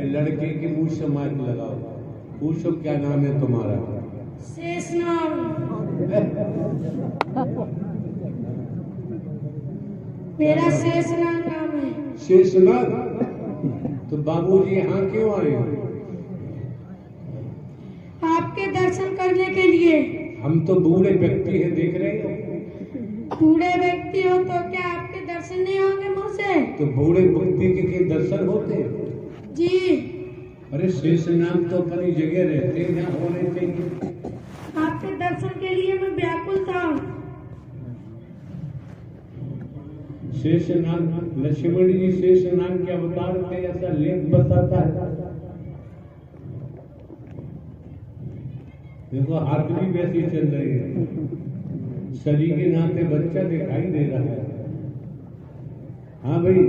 लड़के की मुंह से माइक लगाओ, पूछो क्या नाम है तुम्हारा? शेषनाग। मेरा शेषनाग नाम है। शेषनाग? तो बाबूजी यहाँ क्यों आए? आपके दर्शन करने के लिए। हम तो बूढ़े व्यक्ति हैं, देख रहे हो। बूढ़े व्यक्ति हो तो क्या आपके दर्शन नहीं होंगे मुझसे? तो बूढ़े व्यक्ति के दर्शन होते जी। अरे शेषनाग तो अपनी जगह रहते हैं, यहाँ होने चाहिए। आपके दर्शन के लिए मैं व्याकुल था। शेषनाग, लक्ष्मण जी शेषनाग के अवतार थे, ऐसा लेख बताता है। देखो हाथ भी वैसी चल रही है, शरीर के नाते बच्चा दिखाई दे रहा है। हाँ भाई,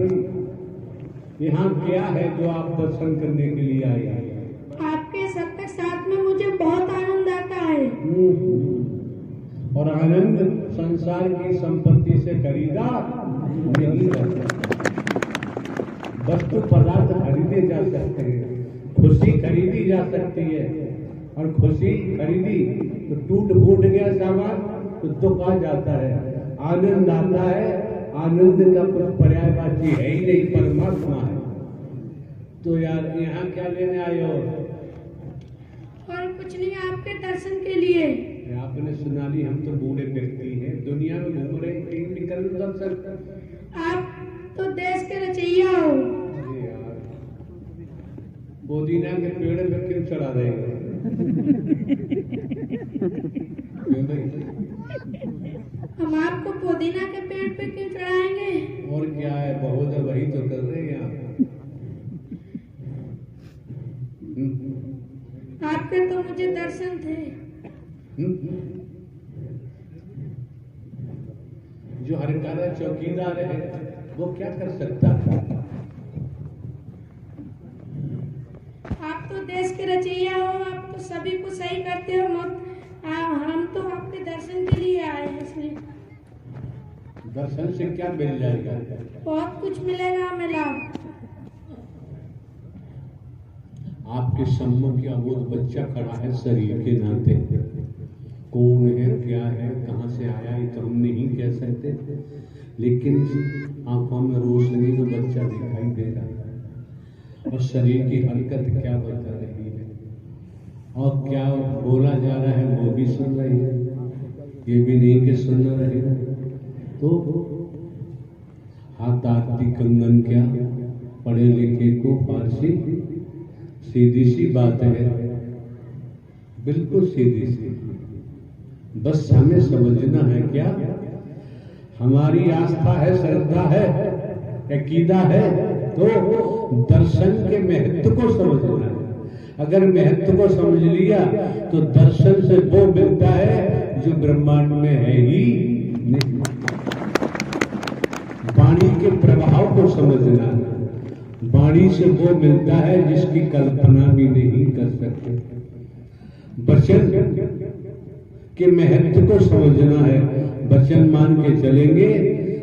यहाँ क्या है जो आप दर्शन करने के लिए आए हैं? आपके सबके साथ में मुझे बहुत आनंद आता है। और आनंद संसार की संपत्ति से खरीदा नहीं जाता। वस्तु पदार्थ खरीदे जा सकते हैं, खुशी खरीदी जा सकती है, और खुशी खरीदी तो टूट फूट गया सामान तो दुख आ जाता है। आनंद आता है, आनंद का कुछ पर्यायवाची है ही नहीं, परमात्मा है। तो यार यहाँ क्या लेने आए हो? और कुछ नहीं, आपके दर्शन के लिए। आपने सुना ली, हम तो बूढ़े व्यक्ति हैं, दुनिया में घूम रहे हैं, निकल दर्शन। आप तो देश के रचैया हो। अरे यार, पुदीना के पेड़ पे क्यों चढ़ा रहे हो? हम आपको पुदीना के पेड़ पे क्यों चढ़ाएंगे? और क्या है, बहुत है, वही तो कर रहे हैं यहाँ। आपके तो मुझे दर्शन थे। जो हरकारा चौकीदार है वो क्या कर सकता था? आप तो देश के रचैया हो, आप तो सभी को सही करते हो। हम तो आपके दर्शन के लिए आए हैं, इसलिए। दर्शन से क्या मिल जाएगा? बहुत कुछ मिलेगा हमें लाभ। आपके सम्मुख क्या वो बच्चा खड़ा है शरीर के नाते, कौन है, क्या है, कहाँ से आया, ये तो हम नहीं कह सकते, लेकिन आंखों में रोशनी तो बच्चा दिखाई दे रहा है, और शरीर की हरकत क्या बता रही है, और क्या बोला जा रहा है वो भी सुन रही है, ये भी नहीं कि सुन रहे। तो हाथ आरती कंगन क्या, पढ़े लिखे को फारसी, सीधी सी बात है, बिल्कुल सीधी सी। बस हमें समझना है क्या, हमारी आस्था है, श्रद्धा है, अकीदा है, तो दर्शन के महत्व को समझना है। अगर महत्व को समझ लिया तो दर्शन से वो मिलता है जो ब्रह्मांड में है ही नहीं। वाणी के प्रभाव को समझना है, वाणी से वो मिलता है जिसकी कल्पना भी नहीं कर सकते। वचन के महत्व को समझना है, वचन मान के चलेंगे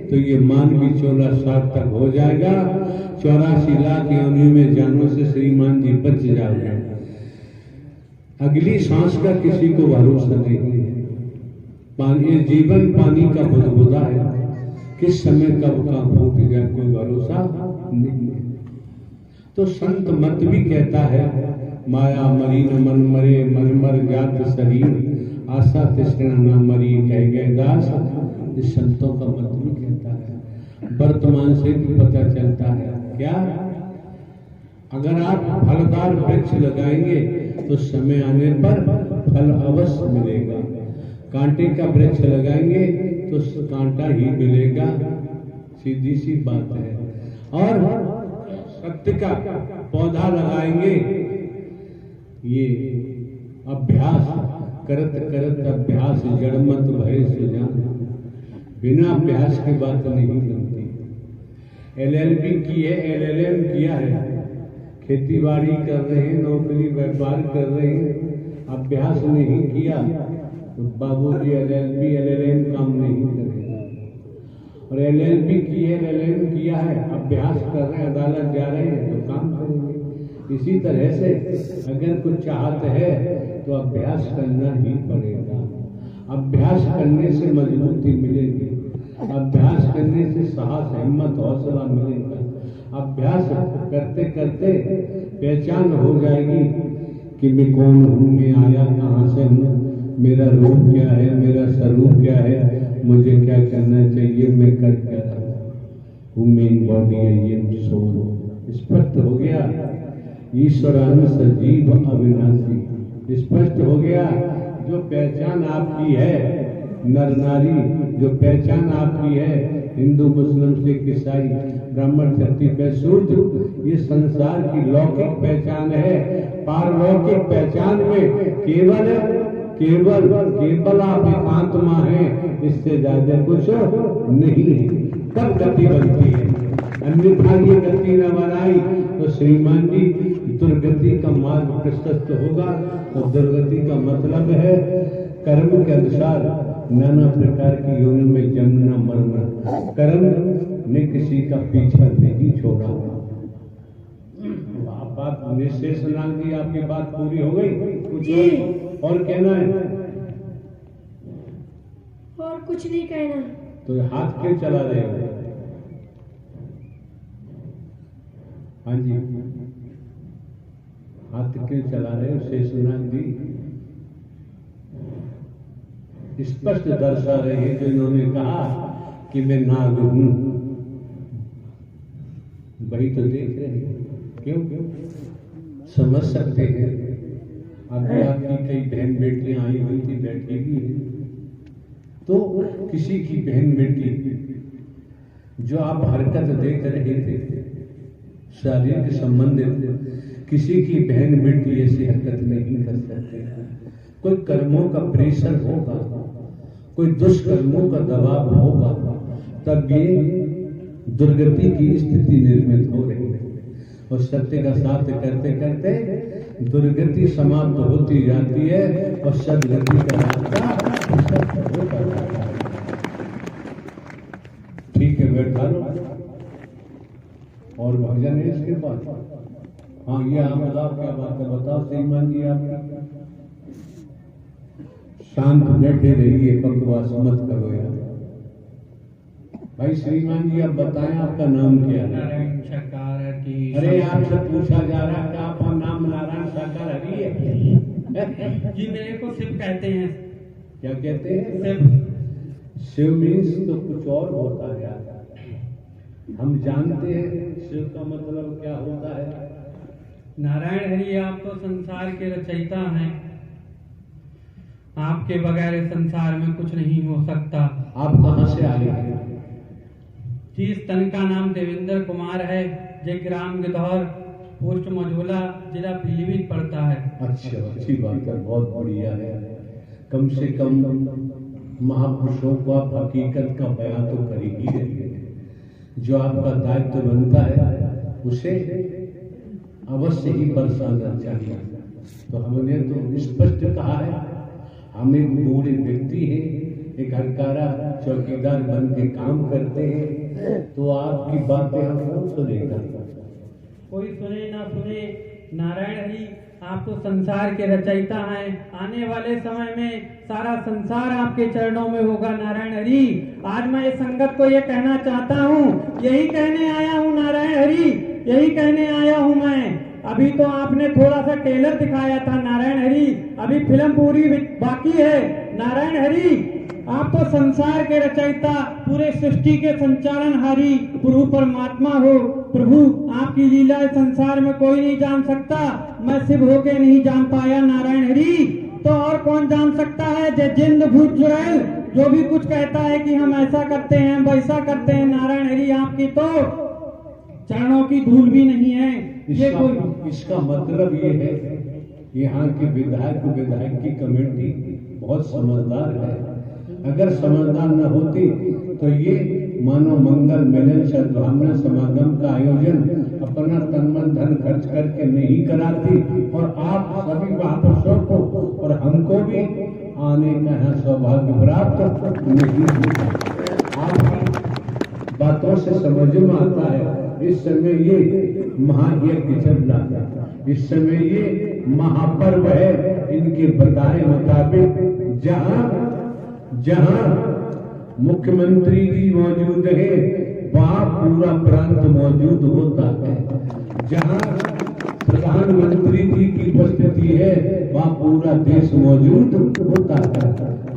तो ये मान भी 14 सार्थक हो जाएगा। 84 लाख योनियों में जानवर से श्रीमान जी बच जाओगे। अगली सांस का किसी को भरोसा नहीं है। पानी, जीवन पानी का बुदबुदा है, किस समय कब का फूट जाए कोई भरोसा नहीं है। तो संत मत भी कहता है, माया मरी न मन मरे, मन मर जात शरीर, आशा तृष्णा न मरी कह गए दास। इस संतों का मत भी कहता है। वर्तमान से भी पता चलता है क्या, अगर आप फलदार वृक्ष लगाएंगे तो समय आने पर फल अवश्य मिलेगा। कांटे का वृक्ष लगाएंगे तो कांटा ही मिलेगा, सीधी सी बात है। और सत्य का पौधा लगाएंगे, ये अभ्यास करत करत अभ्यास जड़मत भय सुजान, बिना अभ्यास की बात नहीं बनती। LLB की है, LLM किया है, खेती बाड़ी कर रहे हैं, नौकरी व्यापार कर रहे हैं, अभ्यास नहीं किया तो बाबूजी LLB LLM काम नहीं करेगा। और LLB की है, LLM किया है, अभ्यास कर रहे हैं, अदालत जा रहे हैं तो काम करेंगे। इसी तरह से अगर कुछ चाहत है तो अभ्यास करना ही पड़ेगा। अभ्यास करने से मजबूती मिलेगी, अभ्यास करने से साहस, हिम्मत, हौसला मिलेगा। अभ्यास करते करते पहचान हो जाएगी कि मैं कौन हूँ, मैं आया कहाँ से हूँ, मेरा रूप क्या है, मेरा स्वरूप क्या है, मुझे क्या करना चाहिए, मैं कर क्या रहा हूँ, मेन बॉडी है ये सोल। स्पष्ट हो गया। ईश्वरान सजीव अविनाशी, स्पष्ट हो गया। जो पहचान आपकी है नर नारी, जो पहचान आपकी है हिंदू मुस्लिम सिख ईसाई ब्राह्मण क्षत्रिय शूद्र, ये संसार की लौकिक पहचान है। पारलौकिक पहचान में केवल केवल केवल आप एकात्मा है, इससे ज्यादा कुछ नहीं है। तब गति बनती है, अन्यथा ये गति न बनाई तो श्रीमान जी दुर्गति का मार्ग प्रशस्त होगा। और दुर्गति का मतलब है कर्म के अनुसार नाना प्रकार की योनि में जन्मना मरना। कर्म ने किसी का पीछा नहीं छोड़ा। बात शेषनाग जी, आपकी बात पूरी हो गई? कुछ और कहना है? और कुछ नहीं कहना। तो हाथ क्यों चला रहे हो? हाँ जी, हाथ क्यों चला रहे हो शेषनाग जी? स्पष्ट दर्शा रहे हैं जो इन्होंने कहा कि मैं नाग हूं, वही तो देख रहे हैं। क्यों समझ सकते हैं। अभी आपकी कई बहन बेटियां आई हुई थी, बैठी भी है, तो किसी की बहन बेटी जो आप हरकत देख रहे थे शारीरिक संबंधित, किसी की बहन बेटी ऐसी हरकत नहीं कर सकते। कोई कर्मों का प्रेशर होगा, कोई दुष्कर्मों का दबाव होगा, तब ये दुर्गति की स्थिति निर्मित हो रही है। और सत्य का साथ करते करते दुर्गति समाप्त होती जाती है और सदगति का रास्ता होता जाता है। ठीक है, बैठा लो। और भजन है इसके बाद? हाँ, ये आप बताओ, क्या बात है? बताओ श्रीमान जी। आप शांत बैठे रहिए, बकवास मत करो यार। भाई श्रीमान जी, आप बताएं आपका नाम क्या है? नारायण सरकार की। अरे आपसे पूछा जा रहा है कि आपका नाम नारायण सरकार हरी है? जी मेरे को शिव कहते हैं। क्या कहते हैं? शिव। शिव मीन्स तो कुछ और होता है यार। हम जानते हैं शिव का मतलब क्या होता है। नारायण हरि, आप तो संसार के रचयिता हैं। आपके बगैर इस संसार में कुछ नहीं हो सकता। आप कहाँ से आए हैं? जी, इस तन का नाम देवेंद्र कुमार है। जय ग्राम गिद्धौर, पोस्ट मझोला, जिला पीलीभीत पड़ता है। अच्छा, अच्छी बात है, बहुत बढ़िया है। कम से कम महापुरुषों को आप हकीकत का बयान तो कर ही रहे हैं। जो आपका दायित्व बनता है उसे अवश्य ही बरसाना चाहिए। तो हमने तो स्पष्ट कहा है, हम एक बूढ़े व्यक्ति हैं, एक हरकारा चौकीदार बन के काम करते हैं, तो आपकी बातें हम कौन सुनेगा? कोई सुने ना सुने, नारायण हरि आप तो संसार के रचयिता हैं। आने वाले समय में सारा संसार आपके चरणों में होगा नारायण हरि। आज मैं इस संगत को ये कहना चाहता हूँ, यही कहने आया हूँ नारायण हरि, यही कहने आया हूँ मैं। अभी तो आपने थोड़ा सा टेलर दिखाया था नारायण हरि, अभी फिल्म पूरी बाकी है नारायण हरि। आप तो संसार के रचयिता, पूरे सृष्टि के संचालनहारी प्रभु परमात्मा हो। प्रभु आपकी लीला इस संसार में कोई नहीं जान सकता। मैं शिव होके नहीं जान पाया नारायण हरि, तो और कौन जान सकता है? जय जिंद भूत चुड़ैल जो भी कुछ कहता है कि हम ऐसा करते हैं वैसा करते हैं, नारायण हरि आपकी तो चरणों की धूल भी नहीं है। इसका मतलब ये है, यहाँ की विधायक की कमेटी बहुत समझदार है। अगर समझदार न होती तो ये मानव मंगल मिलन सद्भावना समागम का आयोजन अपना तन मन धन खर्च करके नहीं कराती, और आप सभी महापुरुषों को और हमको भी आने का यहाँ सौभाग्य प्राप्त नहीं होता। बातों से समझ में आता है। इस समय ये महायज्ञ चल रहा है, इस समय ये महापर्व है। इनके बताए मुताबिक जहां मुख्यमंत्री जी मौजूद है वहां पूरा प्रांत मौजूद होता है, जहां प्रधानमंत्री जी की उपस्थिति है वहां पूरा देश मौजूद होता है,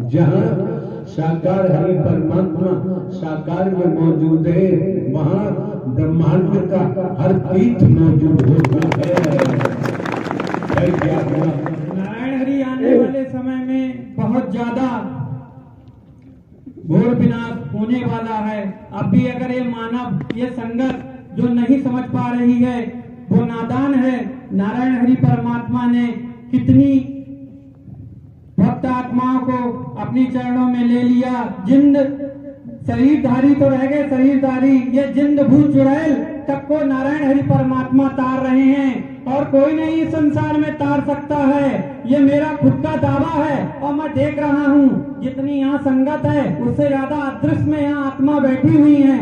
जहां साकार हरि परमात्मा साकार में मौजूद है वहां ब्रह्मांड का हर तीर्थ मौजूद होता है। क्या हुआ? नारायण हरि आने वाले समय में बहुत ज्यादा घोर विनाश होने वाला है। अभी अगर ये मानव, ये संगत जो नहीं समझ पा रही है वो नादान है। नारायण हरि परमात्मा ने कितनी भक्त आत्माओं को अपनी चरणों में ले लिया। जिंद शरीरधारी तो रह गए शरीरधारी, ये जिंद भूत चुड़ैल तक को नारायण हरि परमात्मा तार रहे हैं और कोई नहीं इस संसार में तार सकता है। ये मेरा खुद का दावा है और मैं देख रहा हूँ जितनी यहाँ संगत है उससे ज्यादा अदृश्य में यहाँ आत्मा बैठी हुई है।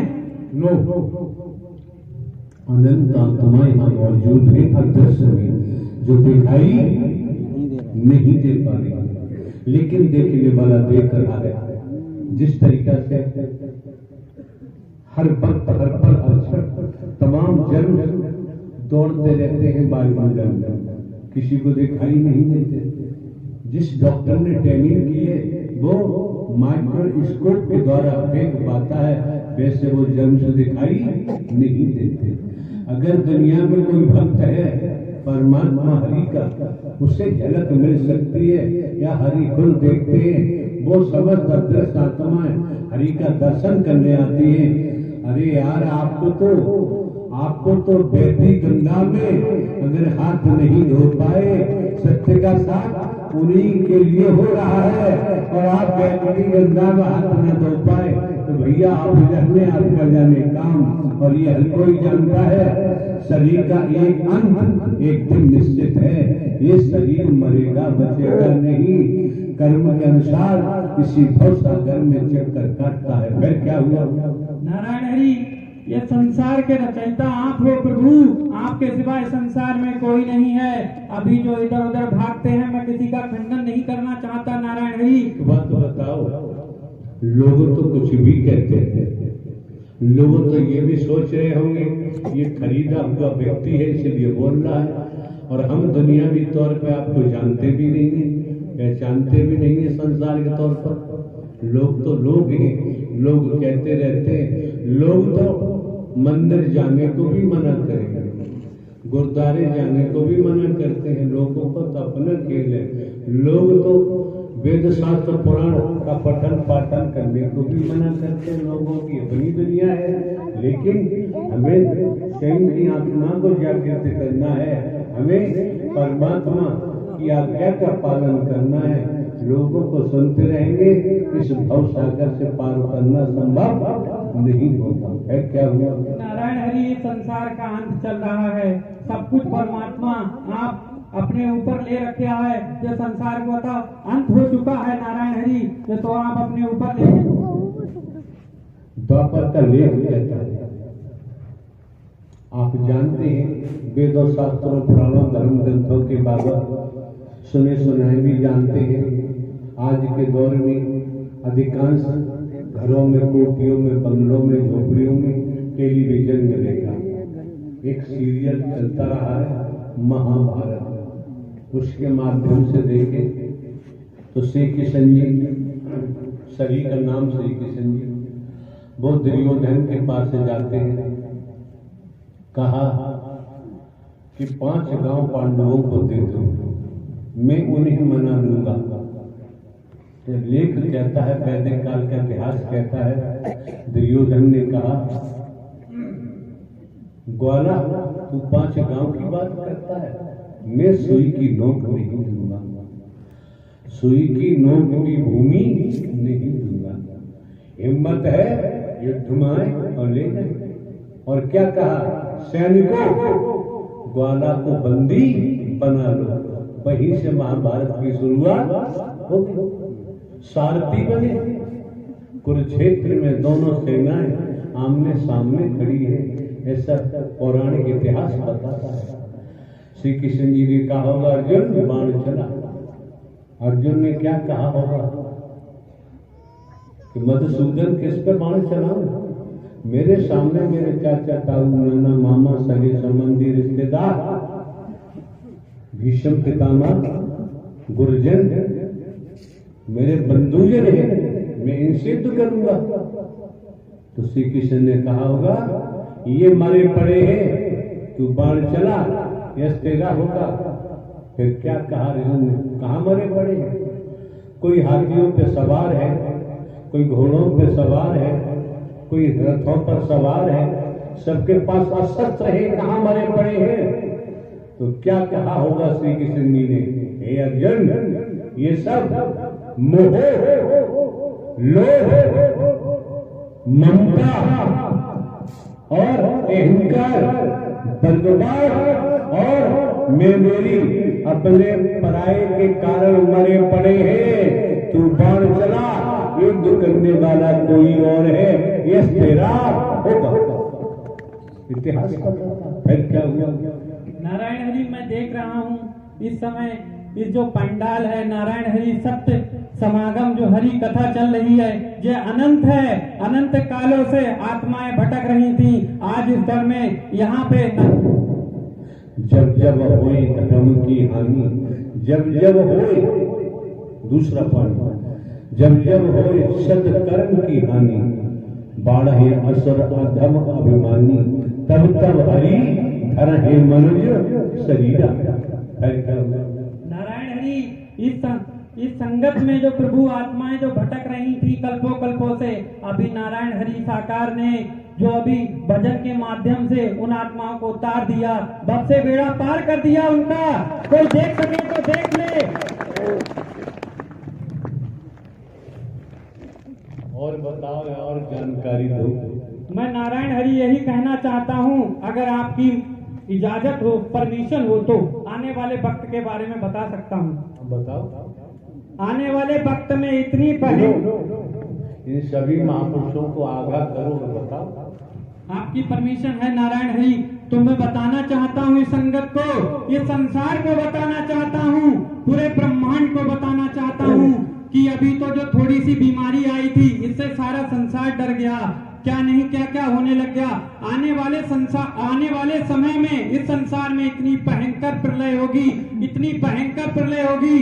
अनंत आत्माएं मौजूद है अदृश्य में, जो दिखाई नहीं दे पा रही, लेकिन देखने वाला देख रहा है। जिस तरीका से हर वक्त हर पल तमाम जन्म दौड़ते रहते हैं वायुमंडल में, किसी को दिखाई नहीं देते। जिस डॉक्टर ने ट्रेनिंग की है वो माइक्रोस्कोप के द्वारा देख पाता है, वैसे वो जन्म से दिखाई नहीं देते। अगर दुनिया में कोई भक्त है परमात्मा हरि का, उसे झलक मिल सकती है या हरि को देखते हैं, वो समस्त अदृश्य आत्माएं हरि का दर्शन करने आती है। अरे यार आपको तो बहती गंगा में अगर हाथ नहीं धो पाए, सत्य का साथ उन्हीं के लिए हो रहा है, और आप बहती गंगा में हाथ न धो पाए तो भैया आप आपका जाने काम। और ये हर कोई जानता है शरीर का एक अंत एक दिन निश्चित है, ये शरीर मरेगा बचेगा नहीं। कर्म के अनुसार इसी भव सागर में चक्कर काटता है। फिर क्या हुआ? नारायण हरि, ये संसार के रचयिता आप हो प्रभु, आपके सिवाय संसार में कोई नहीं है। अभी जो इधर उधर भागते हैं, मैं किसी का खंडन नहीं करना चाहता नारायण हरि। बात तो बताओ, लोग तो कुछ भी कहते हैं, लोग तो ये भी सोच रहे होंगे ये खरीदा हुआ व्यक्ति है इसलिए बोल रहा है, और हम दुनियावी तौर पे आपको जानते भी नहीं है, पहचानते भी नहीं है संसार के तौर पर। लोग तो लोग हैं, लोग कहते रहते हैं। लोग तो मंदिर जाने को भी मना करेंगे, गुरुद्वारे जाने को भी मना करते हैं। लोगों को तो अपना खेल है। लोग तो वेद शास्त्र पुराण का पठन पाठन करने को भी मना करते हैं। लोगों की अपनी दुनिया है, लेकिन हमें स्वयं की आत्मा को जागृत करना है, हमें परमात्मा की आज्ञा का पालन करना है। लोगों को सुनते रहेंगे, इस भव सागर से पार करना संभव नहीं होता है। क्या हुआ? नारायण हरि, संसार का अंत चल रहा है, सब कुछ परमात्मा आप अपने ऊपर ले रखा है। जो संसार को तो अंत हो चुका है नारायण हरि, जो तो आप अपने ऊपर ले। द्वापर का लेख कहता है, आप जानते हैं वेदों शास्त्रों पुराणों धर्म ग्रंथों के बाबत सुने सुनाए भी जानते हैं। आज के दौर में अधिकांश घरों में, कोठियों में, बंगलों में, झोपड़ियों में टेलीविजन मिलेगा। एक सीरियल चलता रहा है महाभारत, उसके माध्यम से देखें तो श्री कृष्ण जी, सभी का नाम श्री कृष्ण जी, वो दुर्योधन के पास से जाते हैं। कहा कि 5 गांव पांडवों को दे दो, मैं उन्हें मना लूंगा। तो लेख कहता है, वैदिक काल का इतिहास कहता है, दुर्योधन ने कहा, ग्वाला तू 5 गांव की बात करता है, मैं सुई की नोक नहीं दूंगा, सुई की नोक की भूमि नहीं दूंगा। हिम्मत है युद्ध में आए और ले जाए। और क्या कहा? सैनिकों, ग्वाला को बंदी बना लो। वहीं से महाभारत की शुरुआत होगी। सारथी बने, कुरुक्षेत्र में दोनों सेनाएं आमने सामने खड़ी है, ऐसा पौराणिक इतिहास बताता है। श्री कृष्ण जी ने कहा होगा अर्जुन बाण चला। अर्जुन ने क्या कहा होगा कि मधुसूदन किस पे बाण चलाऊं? मेरे सामने मेरे चाचा ताऊ नाना मामा सगे संबंधी रिश्तेदार भीष्म पितामह गुरुजन मेरे बंधुजन हैं, मैं इनसे युद्ध करूंगा। तो श्री कृष्ण ने कहा होगा ये मरे पड़े हैं, तू बाण चला यश तेरा होगा। फिर क्या कहा अर्जुन ने, कहाँ मरे पड़े हैं? कोई हाथियों पे सवार है, कोई घोड़ों पे सवार है, कोई रथों पर सवार है, सबके पास अस्त्र है, कहाँ मरे पड़े हैं? तो क्या कहा होगा श्री कृष्ण जी ने, हे अर्जुन ये सब मोह, लोभ, ममता और अहंकार, बंदोबस्त और मेरी अपने पराये के कारण मरे पड़े हैं। तू बाण चला, युद्ध करने वाला कोई और है, यश तेरा होगा। इतिहास फिर क्या हुआ? नारायण हरि मैं देख रहा हूँ इस समय इस जो पंडाल है नारायण हरि सत्य समागम जो हरि कथा चल रही है, ये अनंत है। अनंत कालों से आत्माएं भटक रही थी, आज इस दर में यहाँ पे जब जब होए धर्म की हानि, जब जब होए, दूसरा पॉइंट, जब जब होए सत्कर्म की हानि, बाढ़े असुर अधम अभिमानी, तब तब हरि धर हे मनुज शरीरा। नारायण हरि इस संगत में जो प्रभु आत्माएं जो भटक रही थी कल्पों से, अभी नारायण हरि साकार ने जो अभी भजन के माध्यम से उन आत्माओं को उतार दिया, बब से बेड़ा पार कर दिया उनका। कोई देख सके तो देख ले। और बताओ और जानकारी दो। मैं नारायण हरि यही कहना चाहता हूँ, अगर आपकी इजाजत हो, परमिशन हो, तो आने वाले वक्त के बारे में बता सकता हूँ। बताओ। आने वाले वक्त में इतनी इन सभी महापुरुषों को आगाह करो और बताओ। आपकी परमिशन है नारायण हरि, तो मैं बताना चाहता हूँ इस संगत को, ये संसार को बताना चाहता हूँ, पूरे ब्रह्मांड को बताना चाहता हूँ कि अभी तो जो थोड़ी सी बीमारी आई थी, इससे सारा संसार डर गया। क्या नहीं क्या क्या होने लग गया। आने वाले समय में इस संसार में इतनी भयंकर प्रलय होगी, इतनी भयंकर प्रलय होगी,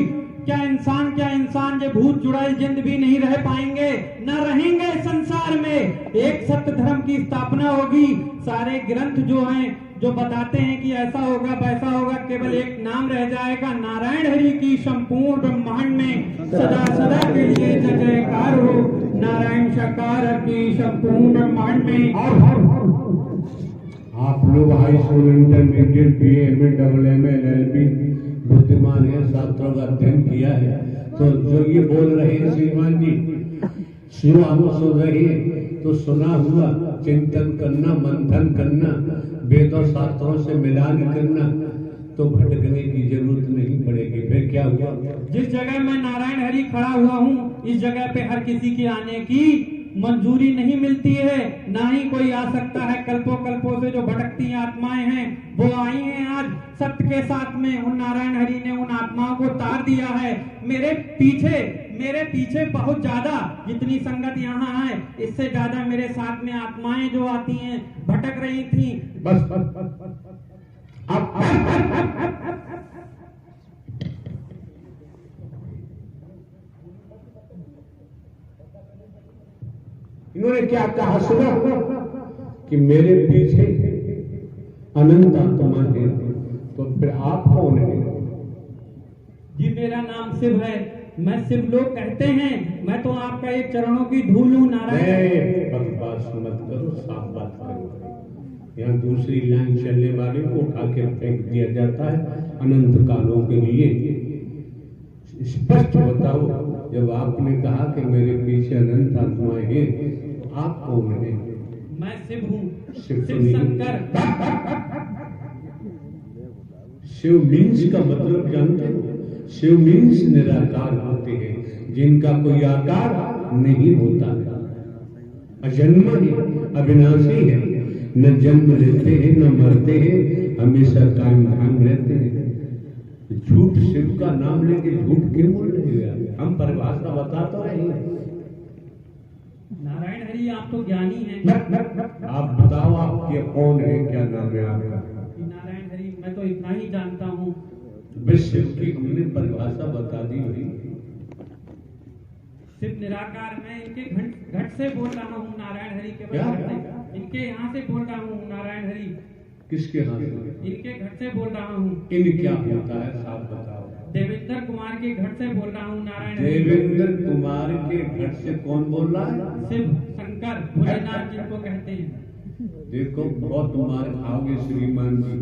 क्या इंसान जो भूत चुड़ैल जिंद भी नहीं रह पाएंगे, न रहेंगे संसार में। एक सत्य धर्म की स्थापना होगी। सारे ग्रंथ जो हैं जो बताते हैं कि ऐसा होगा वैसा होगा, केवल एक नाम रह जाएगा, नारायण हरि की संपूर्ण ब्रह्मांड में सदा सदा के लिए जय जयकार हो। नारायण साकार की संपूर्ण ब्रह्मांड में। आप लोग high school, intermediate, BA, MA, double MA, LLB बुद्धिमान है, शास्त्रों का अध्ययन किया है, तो जो ये बोल रहे हैं श्रीमान जी, शिव हम सुन रहे हैं, तो सुना हुआ चिंतन करना, मंथन करना, वेदों शास्त्रों से मिलान करना, तो भटकने की जरूरत नहीं पड़ेगी। फिर क्या हुआ? जिस जगह मैं नारायण हरि खड़ा हुआ हूँ, इस जगह पे हर किसी के आने की मंजूरी नहीं मिलती है, ना ही कोई आ सकता है। कल्पों से जो भटकती आत्माएं हैं वो आई हैं आज सत्य के साथ में। उन नारायण हरि ने उन आत्माओं को तार दिया है। मेरे पीछे बहुत ज्यादा, जितनी संगत यहाँ है इससे ज्यादा मेरे साथ में आत्माएं जो आती हैं भटक रही थी। बस इन्होंने क्या कहा सुना कि मेरे पीछे अनंत आत्मा है, तो फिर आप कौन है? जी मेरा नाम शिव है, मैं शिव लोग कहते हैं, मैं तो आपका एक चरणों की धूल हूँ। नारायण बकवास मत करो, साफ बात करो। यहाँ दूसरी लाइन चलने वाले को उठा के फेंक दिया जाता है अनंत कालों के लिए। स्पष्ट बताओ, जब आपने कहा कि मेरे पीछे अनंत आत्माएं हैं, तो आप कौन है? मैं शिव हूँ, शिव शंकर। शिव मीन्स का मतलब जानते हो? शिव मीन्स निराकार होते हैं, जिनका कोई आकार नहीं होता। अजन्मा है, अविनाशी है, न जन्म लेते हैं न मरते हैं, हमेशा कायम धाम रहते हैं। झूठ शिव का नाम लेके झूठ क्यों बोल रहे हैं? हम परिभाषा बता तो रहे हैं। नारायण हरि आप तो ज्ञानी हैं। आप बताओ आप ये कौन है, क्या नाम है आपका? नारायण हरि मैं तो इतना ही जानता हूँ। विश्व की हमने परिभाषा बता दी हुई। शिव निराकार, मैं इनके घट से बोल रहा हूँ नारायण हरि के क्या? घट से, इनके यहाँ से बोल रहा हूँ नारायण हरि, किसके हाथ में? इनके घट से बोल रहा हूँ। इन क्या होता है साफ बताओ। देवेंद्र कुमार के घट से बोल रहा हूँ नारायण हरि। देवेंद्र कुमार के घट से कौन बोल रहा है? शिव शंकर भोलेनाथ जिनको कहते हैं। देखो बहुत मार खाओगे श्रीमान जी,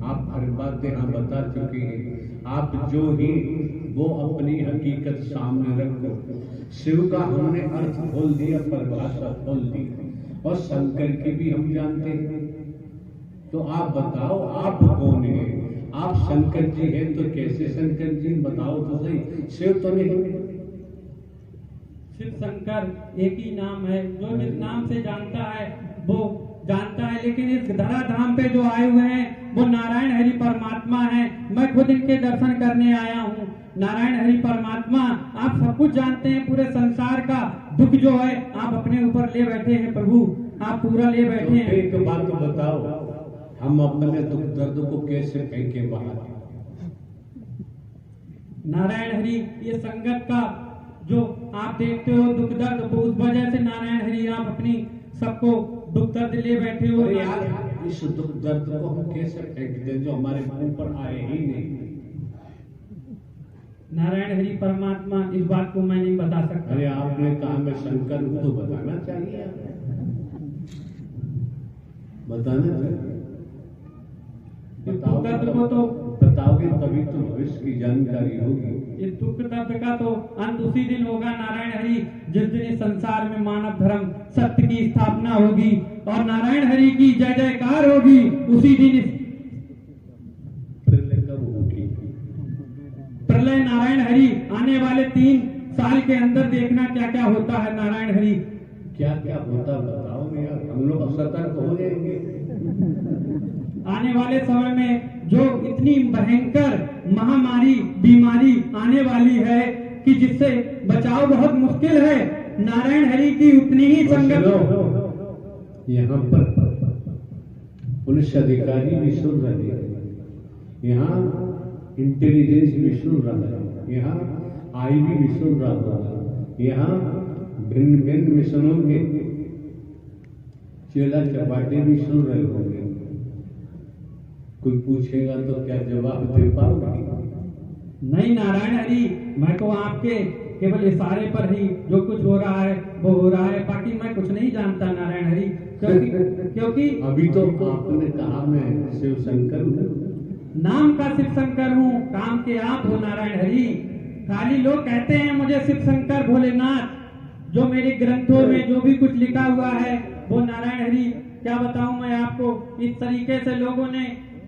आप हर बात यहाँ बता चुके हैं। आप जो ही वो अपनी हकीकत सामने रखो। शिव का हमने अर्थ खोल दिया, परिभाषा खोल दी, और शंकर की भी हम जानते हैं। तो आप बताओ आप कौन है? आप शंकर जी हैं तो कैसे शंकर जी, बताओ तो सही। शिव तो नहीं। शिव शंकर एक ही नाम है, जो जिस नाम से जानता है वो जानता है, लेकिन इस धराधाम पे जो आए हुए हैं वो नारायण हरि परमात्मा हैं। मैं खुद इनके दर्शन करने आया हूँ। नारायण हरि परमात्मा आप सब कुछ जानते हैं, पूरे संसार का दुख जो है आप अपने ऊपर ले बैठे हैं प्रभु, आप पूरा ले बैठे हैं। एक बात तो बताओ, हम अपने दुख दर्द को कैसे फेंके बाहर? नारायण हरि ये संगत का जो आप देखते हो दुख दर्द, वो उस वजह से नारायण हरि आप अपनी सबको दुख दर्द ले बैठे हो। अरे यार इस दुख दर्द को हम कैसे फेंक दें जो हमारे मुंह पर आए ही नहीं? नारायण हरि परमात्मा इस बात को मैं नहीं बता सकता। अरे आपने कहा मैं शंकर हूं तो बताना चाहिए, बताना चाहिए। दुख दर्द को तो बताओगे तभी तो भविष्य की जानकारी होगी। इस दुख दर्द का तो अंत उसी दिन होगा नारायण हरि, जिस दिन इस संसार में मानव धर्म सत्य की स्थापना होगी और नारायण हरि की जय जयकार होगी। उसी दिन प्रलय कब होगी? प्रलय नारायण हरि आने वाले 3 साल के अंदर देखना क्या क्या होता है नारायण हरि। क्या क्या होता बताओ यार, हम लोग सतर्क हो जाएंगे। आने वाले समय में जो इतनी भयंकर महामारी बीमारी आने वाली है कि जिससे बचाव बहुत मुश्किल है, नारायण हरि की उतनी ही संगत। यहाँ पर पुलिस अधिकारी भी सुन रहे हैं, यहाँ इंटेलिजेंस भी सुन रहा है, यहाँ आईबी भी सुन रहा है, यहाँ भिन्न भिन्न मिशनों के चेला चपाटे भी सुन रहे होंगे। कोई पूछेगा तो क्या जवाब दे पाओगे? नहीं नारायण हरि, मैं तो आपके केवल इशारे पर ही जो कुछ हो रहा है वो हो रहा है, बाकी मैं कुछ नहीं जानता नारायण हरि। क्योंकि अभी तो आपने कहा मैं शिव शंकर हूँ। नाम का शिव शंकर हूँ, काम के आप हो नारायण हरि। खाली लोग कहते हैं मुझे शिव शंकर भोलेनाथ, जो मेरे ग्रंथों में जो भी कुछ लिखा हुआ है वो नारायण हरि क्या बताऊं मैं आपको। इस तरीके से लोगों ने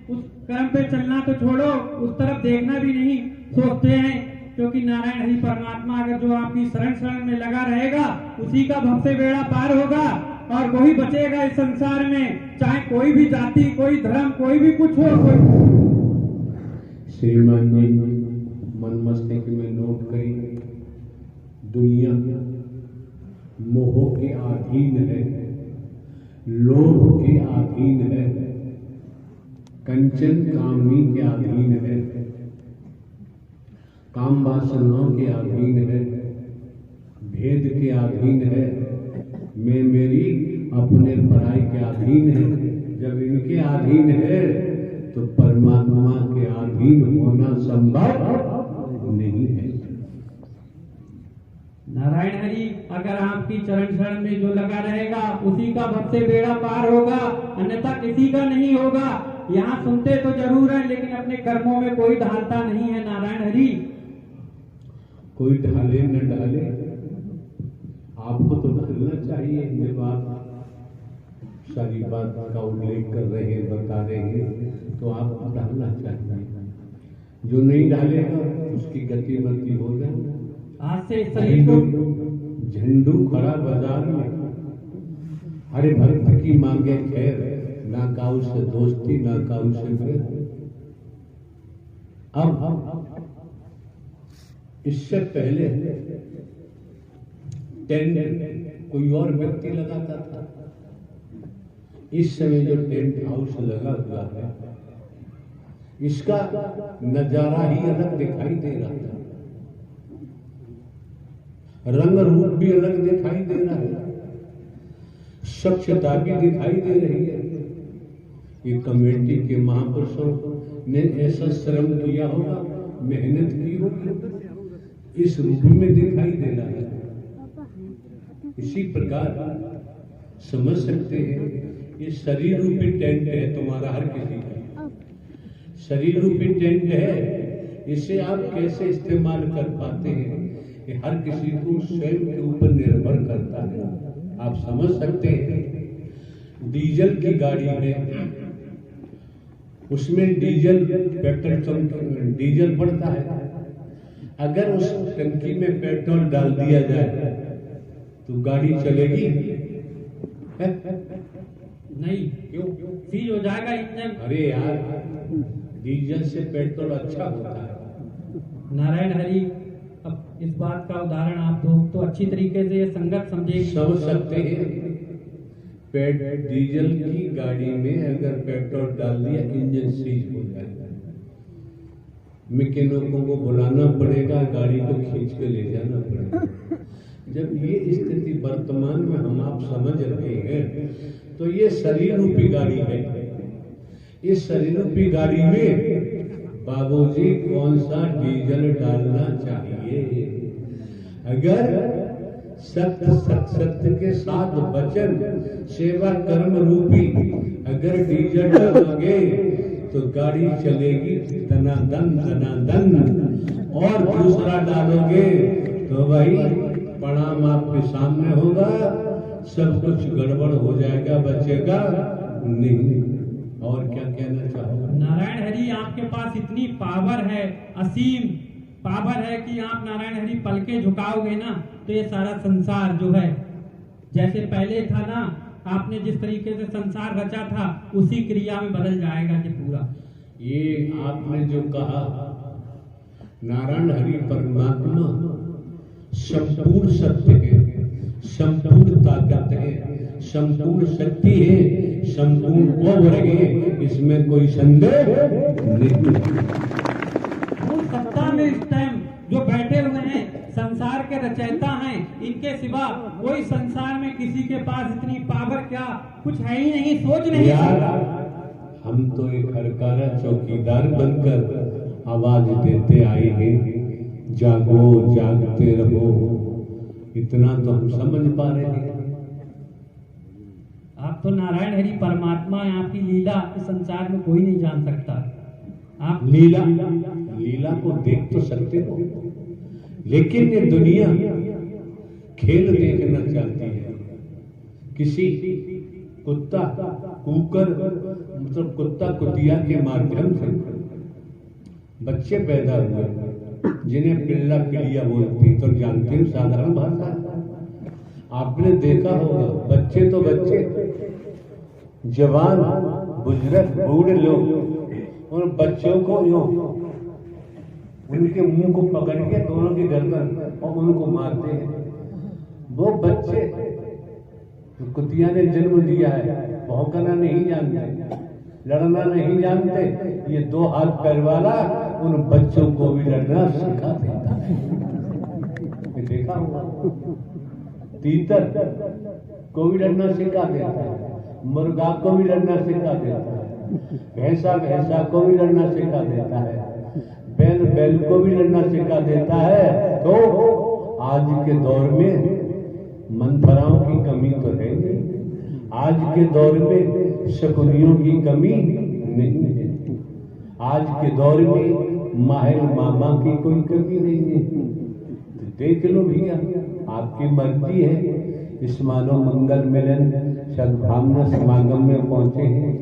उस कर्म पे चलना तो छोड़ो, उस तरफ देखना भी नहीं सोचते हैं, क्योंकि नारायण हरि परमात्मा अगर जो आपकी शरण में लगा रहेगा उसी का भव से बेड़ा पार होगा और वही बचेगा इस संसार में, चाहे कोई भी जाति कोई धर्म कोई भी कुछ हो। श्रीमान जी मन मस्तिष्क में नोट करी, दुनिया मोह के अधीन है, लोभ के अधीन है, कंचन कामनी के अधीन है, काम वासनाओं के अधीन है, भेद के अधीन है, मैं मेरी अपने पराई के अधीन है। जब इनके अधीन है तो परमात्मा के अधीन होना संभव नहीं है। नारायण हरि अगर आपकी चरण शरण में जो लगा रहेगा उसी का भव से बेड़ा पार होगा, अन्यथा किसी का नहीं होगा। यहाँ सुनते तो जरूर है लेकिन अपने कर्मों में कोई ढालता नहीं है नारायण हरि। कोई ढाले न ढाले, आपको तो ढालना चाहिए। जब आप सारी बात का उल्लेख कर रहे हैं बता रहे हैं तो आपको ढालना चाहिए। जो नहीं डालेगा उसकी गति मति हो जाए। आज से शरीर को झंडू खड़ा बाजार में हरि भक्त की मांगे खैर, ना काऊ से दोस्ती ना काऊ से बैर। अब इससे पहले टेंट कोई और व्यक्ति लगाता था, इस समय जो टेंट हाउस लगा हुआ है इसका नजारा ही अलग दिखाई दे रहा था, रंग रूप भी अलग दिखाई दे रहा है, स्वच्छता भी दिखाई दे रही है। ये कमेटी के महापुरुषों ने ऐसा श्रम किया होगा, मेहनत की होगी, इस रूप में दिखाई दे रहा है। इसी प्रकार समझ सकते हैं ये शरीर रूपी टेंट है तुम्हारा, हर किसी का शरीर रूपी टेंट है, इसे आप कैसे इस्तेमाल कर पाते हैं ये हर किसी को स्वयं के ऊपर निर्भर करता है। आप समझ सकते हैं डीजल की गाड़ी में, उसमें डीजल पेट्रोल डीजल पड़ता है, अगर उस टंकी में पेट्रोल डाल दिया जाए तो गाड़ी चलेगी नहीं, क्यों? सीज हो जाएगा इंजन। अरे यार, डीजल से पेट्रोल अच्छा होता है। नारायण हरि, अब इस बात का उदाहरण आप दो तो अच्छी तरीके से ये संगत समझेगी। समझ सकते हैं डीजल की गाड़ी में अगर पेट्रोल डाल दिया इंजन सीज हो जाएगा, मैकेनिकों को बुलाना पड़ेगा, गाड़ी को खींच के ले जाना पड़ेगा। जब ये स्थिति वर्तमान में हम आप समझ रहे हैं तो ये शरीर रूपी गाड़ी है। इस शरीर रूपी गाड़ी में बाबूजी कौन सा डीजल डालना चाहिए? अगर सत्य के साथ वचन सेवा कर्म रूपी अगर डीजल डालोगे तो गाड़ी चलेगी दनादन दनादन, और दूसरा डालोगे तो भाई प्रणाम आपके सामने होगा, सब कुछ गड़बड़ हो जाएगा, बचेगा नहीं। और क्या कहना चाहोगे? नारायण हरि, आपके पास इतनी पावर है, असीम पावर है कि आप नारायण हरि पल के झुकाओगे ना तो ये सारा संसार जो है जैसे पहले था ना, आपने जिस तरीके से संसार रचा था उसी क्रिया में बदल जाएगा ये पूरा। ये आपने जो कहा, नारायण हरि परमात्मा संपूर्ण सत्य है, संपूर्ण ताकत है, संपूर्ण शक्ति है, संपूर्ण पौर है, इसमें कोई संदेह नहीं। उस सत्ता में इस टाइम जो बैठे हुए हैं संसार के रचयिता हैं, इनके सिवा कोई संसार में किसी के पास इतनी पावर क्या कुछ है ही नहीं, सोच नहीं यार, हम तो एक हरकारा चौकीदार बनकर आवाज देते आए हैं, जागो जागते रहो, इतना तो हम समझ पा रहे हैं। आप तो नारायण हरि परमात्मा है, आपकी लीला इस संसार में कोई नहीं जान सकता। आप लीला को देख तो सकते हो, लेकिन ये दुनिया खेल देखना चाहती है। किसी कुत्ता कुकर मतलब कुत्ता कुतिया के माध्यम से बच्चे पैदा हुए जिन्हें पिल्ला पिलिया बोलती, तो जानते हो साधारण भाषा। आपने देखा होगा बच्चे तो बच्चे, जवान बुजुर्ग बूढ़े लोग उन बच्चों को यूं उनके मुंह को पकड़ के दोनों की गर्दन और उनको मारते हैं। वो बच्चे तो कुतिया ने जन्म दिया है, भौंकना नहीं जानते, लड़ना नहीं जानते, ये दो हाथ पैर वाला उन बच्चों को भी लड़ना सिखा देता है। ये देखा होगा, तीतर को भी लड़ना सिखा देता है, मुर्गा को भी लड़ना सिखा देता है, भैंसा को भी लड़ना सिखा देता है, बैल को भी लड़ना सिखा देता है। तो आज के दौर में मंथराओं की कमी तो है नहीं, आज के दौर में शकुनियों की कमी नहीं है, आज के दौर में माहिर मामा की कोई कमी नहीं है। तो देख लो भैया, आपकी मर्जी है। इस मानव मंगल मिलन सद्भावना समागम में पहुंचे हैं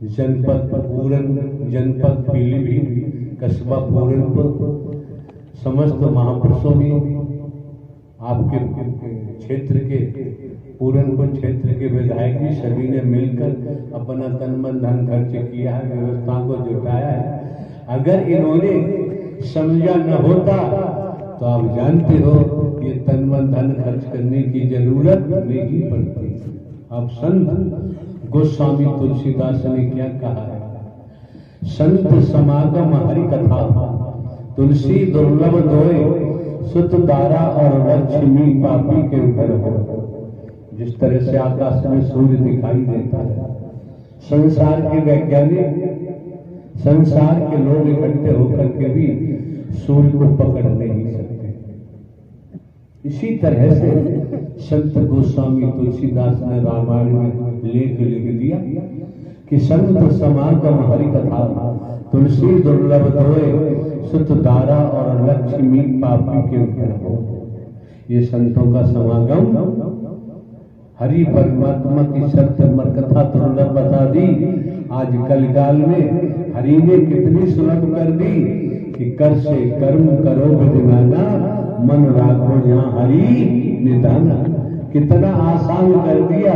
जनपद पूरन, जनपद पीलीभीत, कस्बा पूरनपुर, समस्त महापुरुषों ने आपके क्षेत्र के पूरनपुर क्षेत्र के विधायक जी सभी ने मिलकर अपना तन मन धन खर्च किया है, व्यवस्था को जुटाया है। अगर इन्होंने समझा न होता तो आप जानते हो ये तन मन धन खर्च करने की जरूरत नहीं पड़ती। अब संत गोस्वामी तुलसीदास ने क्या कहा है, संत समागम हरि कथा तुलसी दुर्लभ दोए सुत दारा और लक्ष्मी पापी के घर हो। जिस तरह से आकाश में सूर्य दिखाई देता है, संसार के वैज्ञानिक, संसार के लोग इकट्ठे होकर के भी सूर्य को पकड़ नहीं सकते। इसी तरह से संत गोस्वामी तुलसीदास ने रामायण में लेख लिख दिया कि संत समागम हरि कथा तुलसी दुर्लभ दोए सुत दारा और लक्ष्मी पापी के घर हो। ये संतों का समागम, हरि परमात्मा की सत्य कथा दुर्लभ बता दी। आज कलकाल में हरि ने कितनी सुलभ कर दी कि कर से कर्म करो विधिमाना, मन राखो जहाँ हरि निधाना। कितना आसान कर दिया।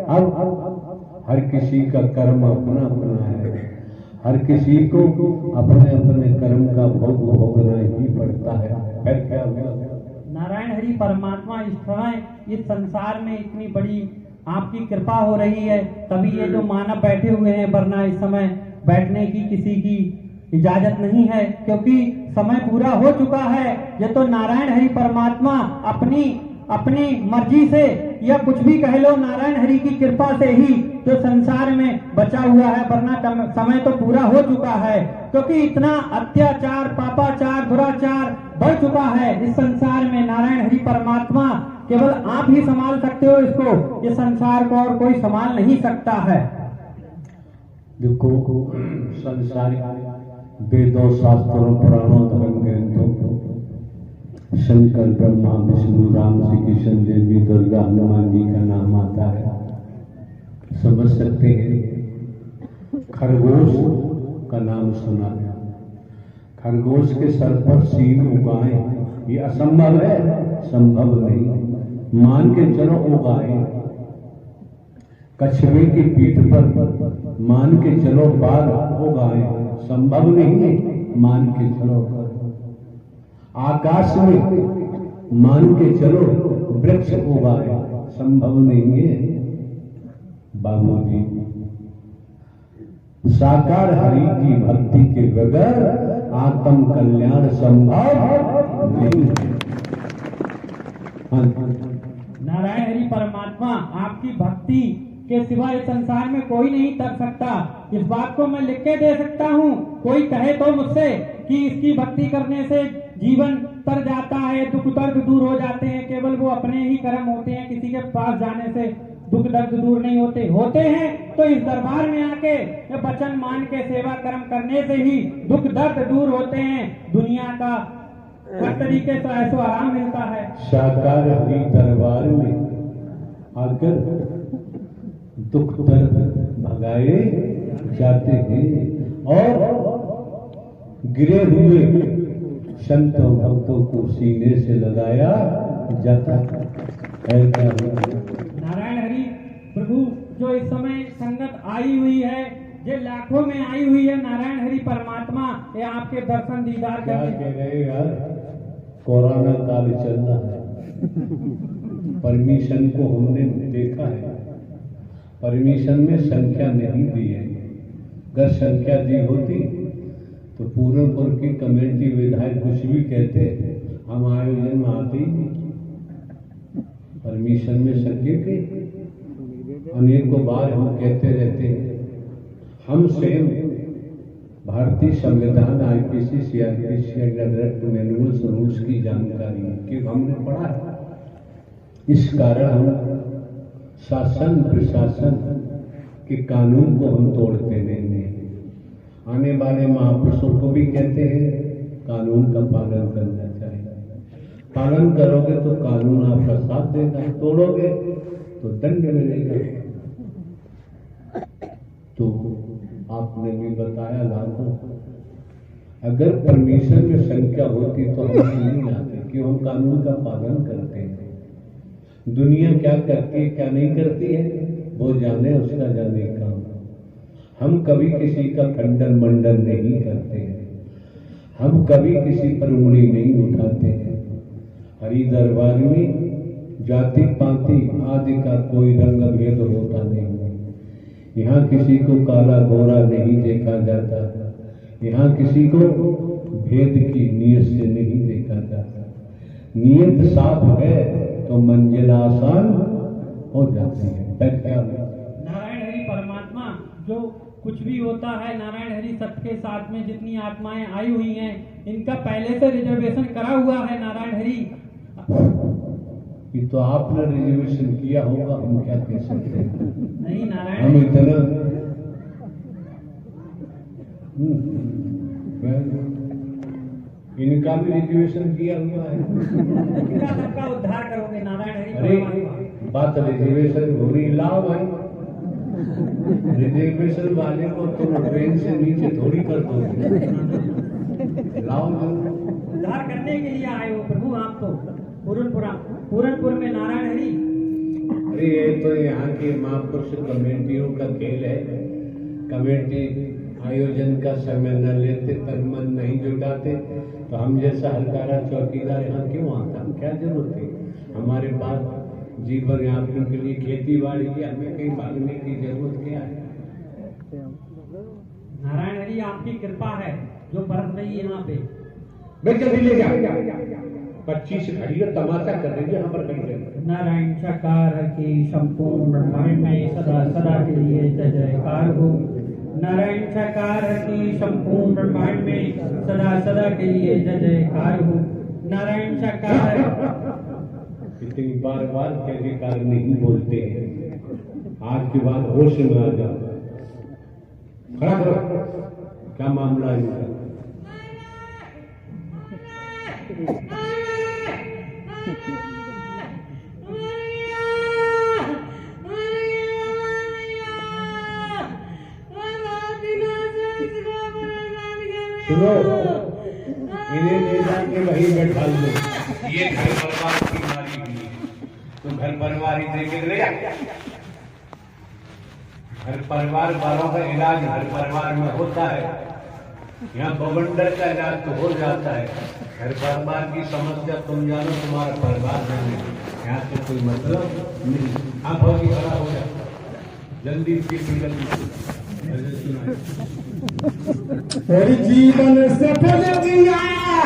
अब हर किसी का कर्म अपना अपना है, हर किसी को अपने अपने कर्म का भोग भोगना ही पड़ता है। फिर क्या हुआ? नारायण हरि परमात्मा इस समय इस संसार में इतनी बड़ी आपकी कृपा हो रही है, तभी ये जो मानव बैठे हुए हैं, वरना इस समय बैठने की किसी की इजाजत नहीं है, क्योंकि समय पूरा हो चुका है। ये तो नारायण हरि परमात्मा अपनी मर्जी से या कुछ भी कह लो, नारायण हरि की कृपा से ही जो संसार में बचा हुआ है, वरना समय तो पूरा हो चुका है। क्योंकि इतना अत्याचार, पापाचार, दुराचार बढ़ चुका है इस संसार में। नारायण हरि परमात्मा केवल आप ही संभाल सकते हो इसको, ये संसार को और कोई संभाल नहीं सकता है। देखो, संसार वेदों, शास्त्रों, पुराणों, धर्म ग्रंथों, शंकर, ब्रह्मा, विष्णु, राम, श्री कृष्ण, देवी, दुर्गा, हनुमान जी का नाम आता है। समझ सकते हैं। खरगोश का नाम सुना है। खरगोश के सर पर सींग उगाए, ये असंभव है? संभव नहीं। मान के चलो उगाए। कछुए की पीठ पर मान के चलो बाल उगाए, संभव नहीं है। मान के चलो आकाश में मान के चलो वृक्ष उगाए, संभव नहीं है। बाबूजी, साकार हरि की भक्ति के बगैर आत्म कल्याण संभव नहीं है। नारायण हरि परमात्मा आपकी भक्ति के सिवा इस संसार में कोई नहीं कर सकता। इस बात को मैं लिख के दे सकता हूँ। कोई कहे तो मुझसे कि इसकी भक्ति करने से जीवन तर जाता है, दुख दर्द दूर हो जाते हैं, केवल वो अपने ही कर्म होते हैं, किसी के पास जाने से दुख दर्द दूर नहीं होते हैं तो इस दरबार में आके वचन मान के सेवा कर्म करने से ही दुख दर्द दूर होते हैं। दुनिया का हर तरीके से ऐसो आराम मिलता है। साकार हरि दरबार में आकर दुख दर्द भगाए जाते हैं और गिरे हुए संतों भक्तों को सीने से लगाया जाता है। नारायण हरि प्रभु, जो इस समय संगत आई हुई है, जो लाखों में आई हुई है, नारायण हरि परमात्मा ये आपके दर्शन दीदार क्या कह रहे यार? कोरोना काल चल रहा है, परमिशन को हमने देखा है, परमिशन में संख्या नहीं दी है। अगर संख्या दी होती तो पूरनपुर की कमेटी विधायक कुछ भी कहते, हम आयोजन में आते ही नहीं। परमिशन में संख्या के अनेकों बार हम कहते रहते हैं, हम स्वयं भारतीय संविधान, IPC, CrPC, direct manual rules की जानकारी कि हमने पढ़ा है। इस कारण हम शासन प्रशासन के कानून को हम तोड़ते नहीं हैं। आने वाले महापुरुषों को भी कहते हैं कानून का पालन करना चाहिए। पालन करोगे तो कानून आपका साथ देगा, तोड़ोगे तो दंड मिलेगा। तो आपने भी बताया लाखों, अगर परमिशन में संख्या होती तो हम नहीं आते, क्यों? हम कानून का पालन करते हैं। दुनिया क्या करती है क्या नहीं करती है वो जाने, उसका जाने काम। हम कभी किसी का खंडन मंडन नहीं करते हैं, हम कभी किसी पर उंगली नहीं उठाते हैं। हरि दरबार में जाति पाति आदि का कोई रंग भेद होता नहीं। यहाँ किसी को काला गोरा नहीं देखा जाता, यहाँ किसी को भेद की नीयत से नहीं देखा जाता। नीयत साफ है तो मंजिल आसान हो जाती है। नारायण हरि परमात्मा जो कुछ भी होता है, नारायण हरि सबके साथ में जितनी आत्माएं आई हुई हैं इनका पहले से रिजर्वेशन करा हुआ है नारायण हरि। ये तो आपने रिजर्वेशन किया होगा, हम क्या कह सकते हैं। नहीं नारायण, हम इतना इनका भी रिजर्वेशन किया हुआ है। इनका सबका उद्धार करोगे नारायण हरि अरे परमात्मा। बात रिजर्वेशन हो रही, लाओ भाई रिजर्वेशन वाले को तुम ट्रेन से नीचे थोड़ी कर दोगे, लाओ जरूर। उद्धार करने के लिए आए हो प्रभु आप तो पूरनपुर में नारायण हरि। अरे ये तो यहाँ के महापुरुष कमेटियों का खेल है। कमेटी आयोजन का समय न लेते, तन मन नहीं जुटाते, तो हम जैसा हलकारा चौकीदार यहाँ क्यों आता, क्या जरूरत है। हमारे पास जीवन यापन के लिए खेती बाड़ी की, हमें कहीं भागने की जरूरत क्या है। नारायण हरि आपकी कृपा है जो बरस रही है यहाँ पे। मैं जल्दी ले जा 25 घड़ी का तमाशा कर रही है यहाँ पर खड़ी है। नारायण साकार की संपूर्ण ब्रह्मांड में सदा सदा के लिए जय जयकार हो। नारायण साकार की संपूर्ण ब्रह्मांड में सदा सदा के लिए जय जयकार हो। नारायण साकार इतनी बार बार जय जयकार नहीं बोलते हैं। आज के बाद होश में आ जाओ। खड़ा करो, क्या मामला है इनका। सुनो, इन्हें ले जाके वहीं बैठा लो। ये घर परिवार की मारी हुई है, तुम घर परिवार ही देखे ले जा। घर परिवार वालों का इलाज घर परिवार में होता है। यहाँ बवंडर का इलाज तो हो जाता है, घर परिवार की समस्या तुम जानो, तुम्हारा परिवार जाने, यहाँ से कोई मतलब नहीं। आप होगी खड़ा हो जाए जल्दी हरि जीवन सफल दिया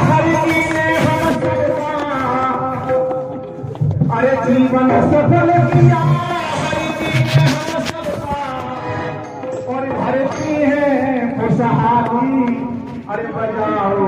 हरि जी ने हम सबका। अरे जीवन सफल दिया हरि जी ने हम सबका। और भरती है खुशहाली, अरे बजाओ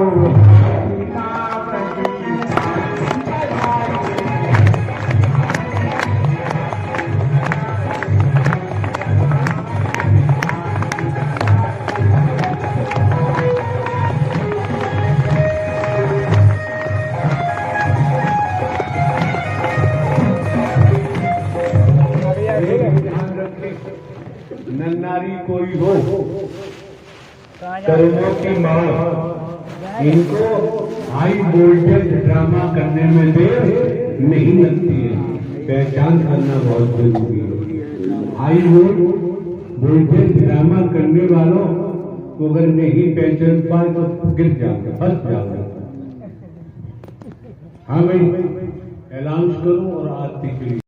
नन्नारी कोई हो, कर्मों की मां, इनको हाई वोल्टेज ड्रामा करने में देर नहीं लगती है। पहचान करना बहुत जरूरी है। हाई वोल्टेज ड्रामा करने वालों को अगर नहीं पहचान पाए तो गिर जाओगे, फंस जाओगे। हाँ भाई, अनाउंस करूं और आरती के लिए